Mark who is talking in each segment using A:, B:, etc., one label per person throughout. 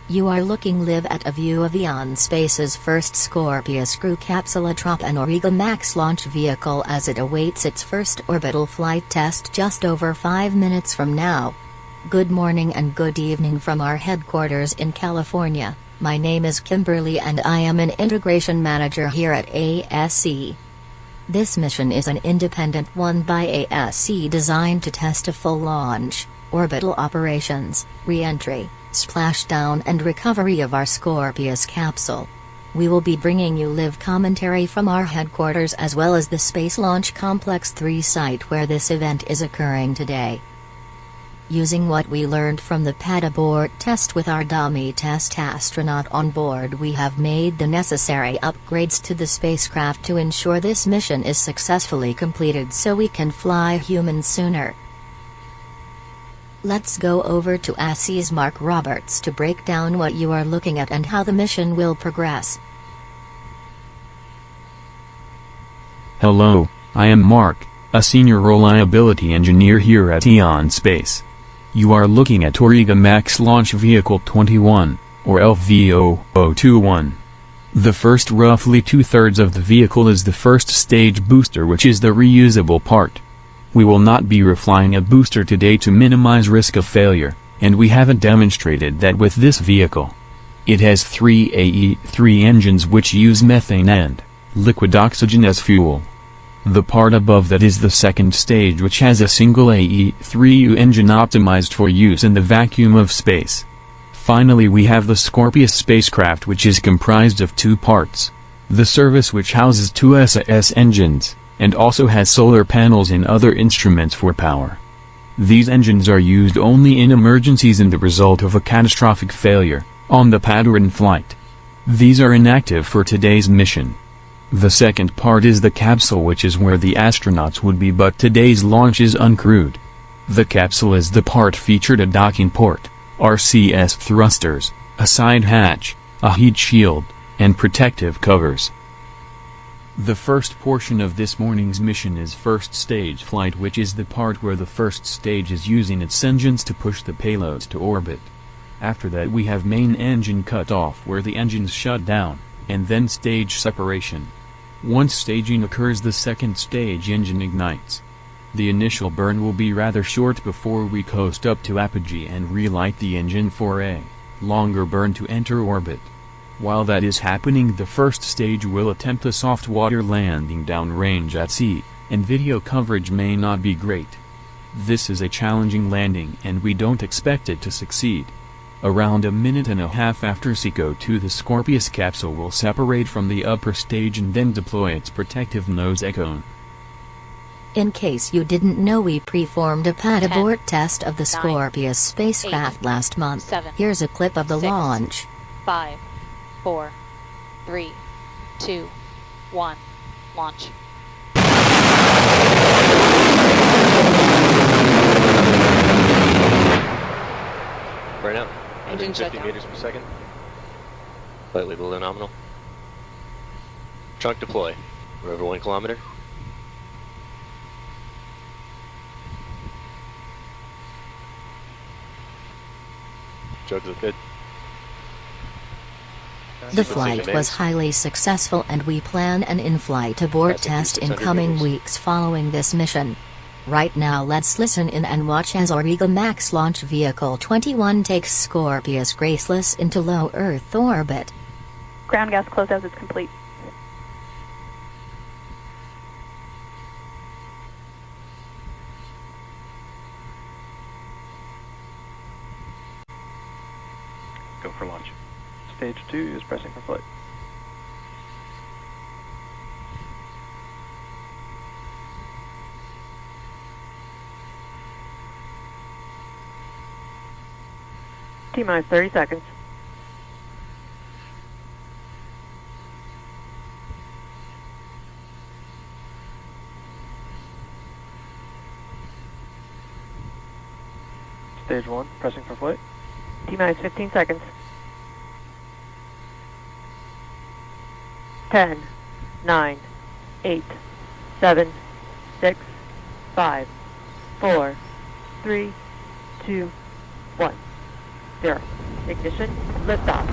A: You are looking live at a view of Eon Space's first Scorpius crew capsule atop an Auriga Max launch vehicle as it awaits its first orbital flight test just over 5 minutes from now. Good morning and good evening from our headquarters in California. My name is Kimberly and I am an integration manager here at ASC. This mission is an independent one by ASC designed to test a full launch, orbital operations, re-entry, splashdown and recovery of our Scorpius capsule. We will be bringing you live commentary from our headquarters as well as the Space Launch Complex 3 site where this event is occurring today. Using what we learned from the pad abort test with our dummy test astronaut on board, we have made the necessary upgrades to the spacecraft to ensure this mission is successfully completed so we can fly humans sooner. Let's go over to ASC's Mark Roberts to break down what you are looking at and how the mission will progress.
B: Hello, I am Mark, a senior reliability engineer here at Eon Space. You are looking at Auriga Max Launch Vehicle 21, or LV0021. The first roughly 2/3 of the vehicle is the first stage booster, which is the reusable part. We will not be reflying a booster today to minimize risk of failure, and we haven't demonstrated that with this vehicle. It has 3 AE3 engines which use methane and liquid oxygen as fuel. The part above that is the second stage, which has a single AE3U engine optimized for use in the vacuum of space. Finally, we have the Scorpius spacecraft, which is comprised of 2 parts. The service, which houses 2 SAS engines, and also has solar panels and other instruments for power. These engines are used only in emergencies and the result of a catastrophic failure, on the pad or in flight. These are inactive for today's mission. The second part is the capsule, which is where the astronauts would be, but today's launch is uncrewed. The capsule is the part featured a docking port, RCS thrusters, a side hatch, a heat shield, and protective covers. The first portion of this morning's mission is first stage flight, which is the part where the first stage is using its engines to push the payloads to orbit. After that we have main engine cut off, where the engines shut down, and then stage separation. Once staging occurs, the second stage engine ignites. The initial burn will be rather short before we coast up to apogee and relight the engine for a longer burn to enter orbit. While that is happening, the first stage will attempt a soft water landing downrange at sea, and video coverage may not be great. This is a challenging landing and we don't expect it to succeed. Around a minute and a half after CO2, the Scorpius capsule will separate from the upper stage and then deploy its protective nose cone.
A: In case you didn't know, we preformed a pad abort test of the Scorpius spacecraft last month. Here's a clip of the launch.
C: 5, 4, 3, 2, 1, launch.
D: Right now,
C: Engine
D: 150 meters per second. Slightly below nominal. Trunk deploy. We're over 1 kilometer. Jugs look good.
A: The flight was highly successful and we plan an in-flight abort test in coming weeks following this mission. Right now let's listen in and watch as Auriga Max Launch Vehicle 21 takes Scorpius Graceless into low Earth orbit.
E: Ground gas closeout is complete.
F: Go for launch. Stage 2 is pressing for flight.
E: T-minus 30 seconds.
F: Stage 1, pressing for flight.
E: T-minus 15 seconds. 10, 9, 8, 7, 6, 5, 4, 3, 2, 1, 0. Ignition. Liftoff.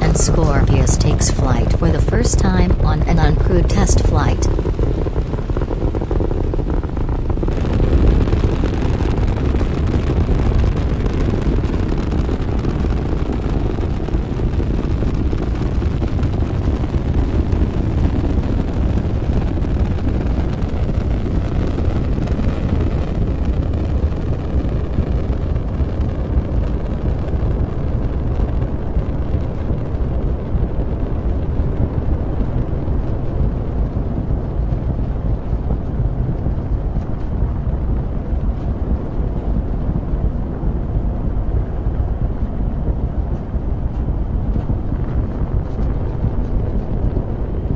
A: And Scorpius takes flight for the first time on an uncrewed test flight.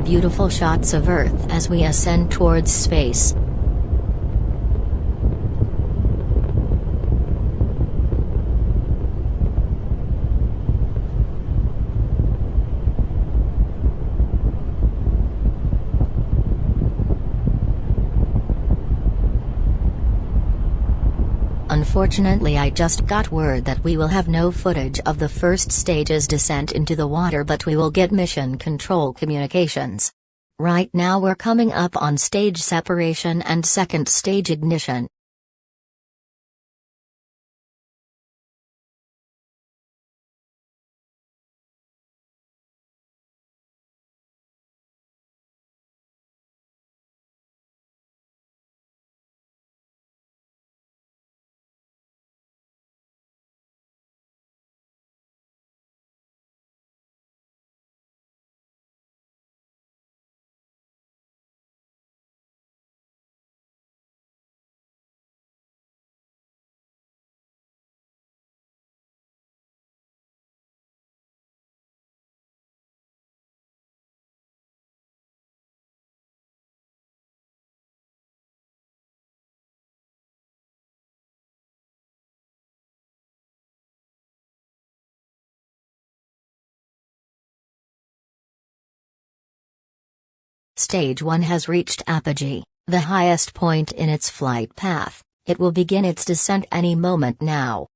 A: Beautiful shots of Earth as we ascend towards space. Unfortunately, I just got word that we will have no footage of the first stage's descent into the water, but we will get mission control communications. Right now we're coming up on stage separation and second stage ignition. Stage 1 has reached apogee, the highest point in its flight path. It will begin its descent any moment now.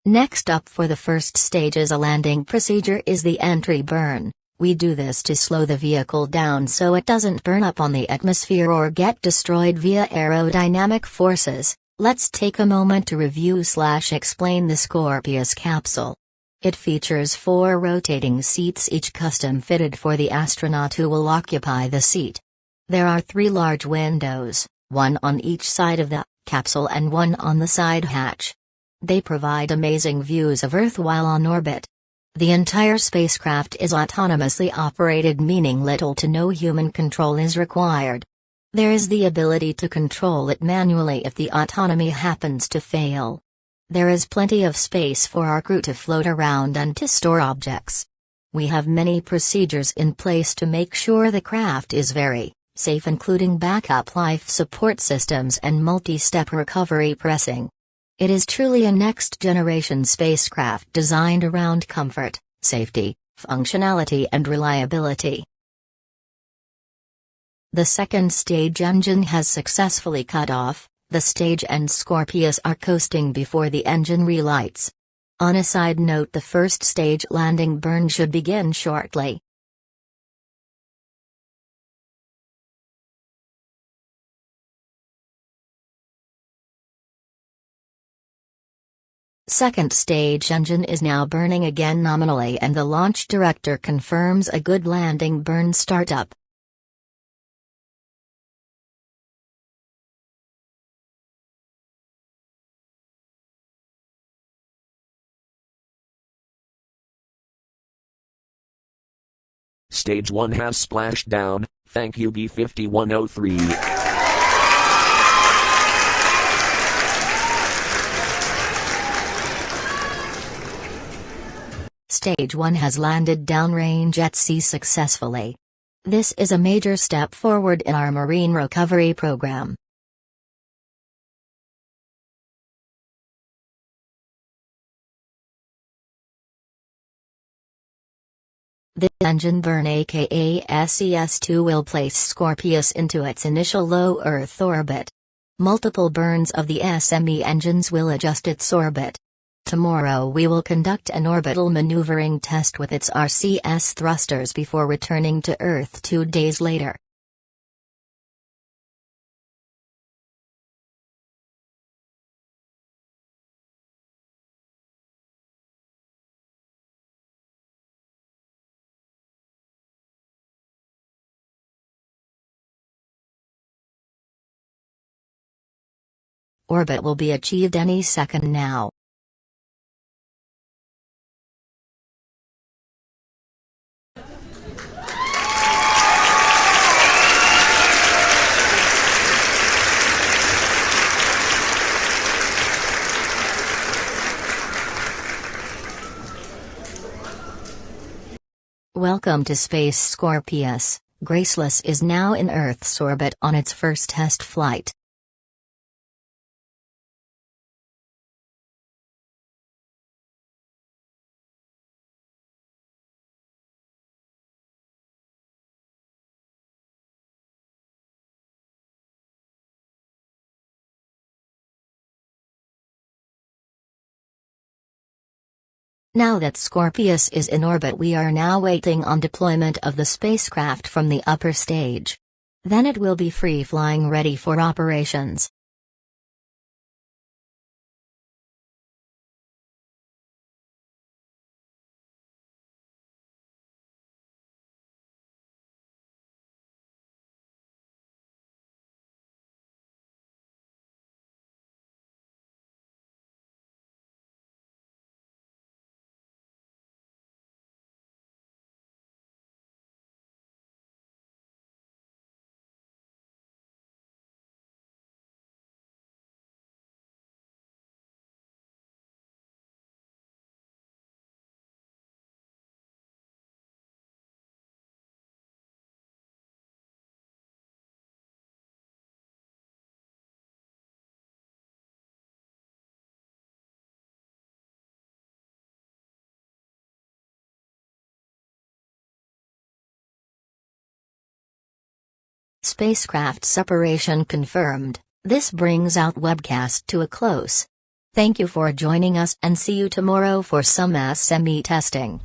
A: Next up for the first stage's landing procedure is the entry burn. We do this to slow the vehicle down so it doesn't burn up on the atmosphere or get destroyed via aerodynamic forces. Let's take a moment to review/explain the Scorpius capsule. It features 4 rotating seats, each custom fitted for the astronaut who will occupy the seat. There are 3 large windows, one on each side of the capsule and one on the side hatch. They provide amazing views of Earth while on orbit. The entire spacecraft is autonomously operated, meaning little to no human control is required. There is the ability to control it manually if the autonomy happens to fail. There is plenty of space for our crew to float around and to store objects. We have many procedures in place to make sure the craft is very safe, including backup life support systems and multi-step recovery pressing. It is truly a next-generation spacecraft designed around comfort, safety, functionality and reliability. The second stage engine has successfully cut off. The stage and Scorpius are coasting before the engine relights. On a side note, the first stage landing burn should begin shortly. Second stage engine is now burning again nominally, and the launch director confirms a good landing burn startup.
G: Stage 1 has splashed down, thank you B5103.
A: Stage 1 has landed downrange at sea successfully. This is a major step forward in our marine recovery program. The engine burn aka SES-2 will place Scorpius into its initial low Earth orbit. Multiple burns of the SME engines will adjust its orbit. Tomorrow we will conduct an orbital maneuvering test with its RCS thrusters before returning to Earth 2 days later. Orbit will be achieved any second now. Welcome to Space Scorpius. Graceless is now in Earth's orbit on its first test flight. Now that Scorpius is in orbit, we are now waiting on deployment of the spacecraft from the upper stage. Then it will be free flying, ready for operations. Spacecraft separation confirmed. This brings out webcast to a close. Thank you for joining us and see you tomorrow for some SME testing.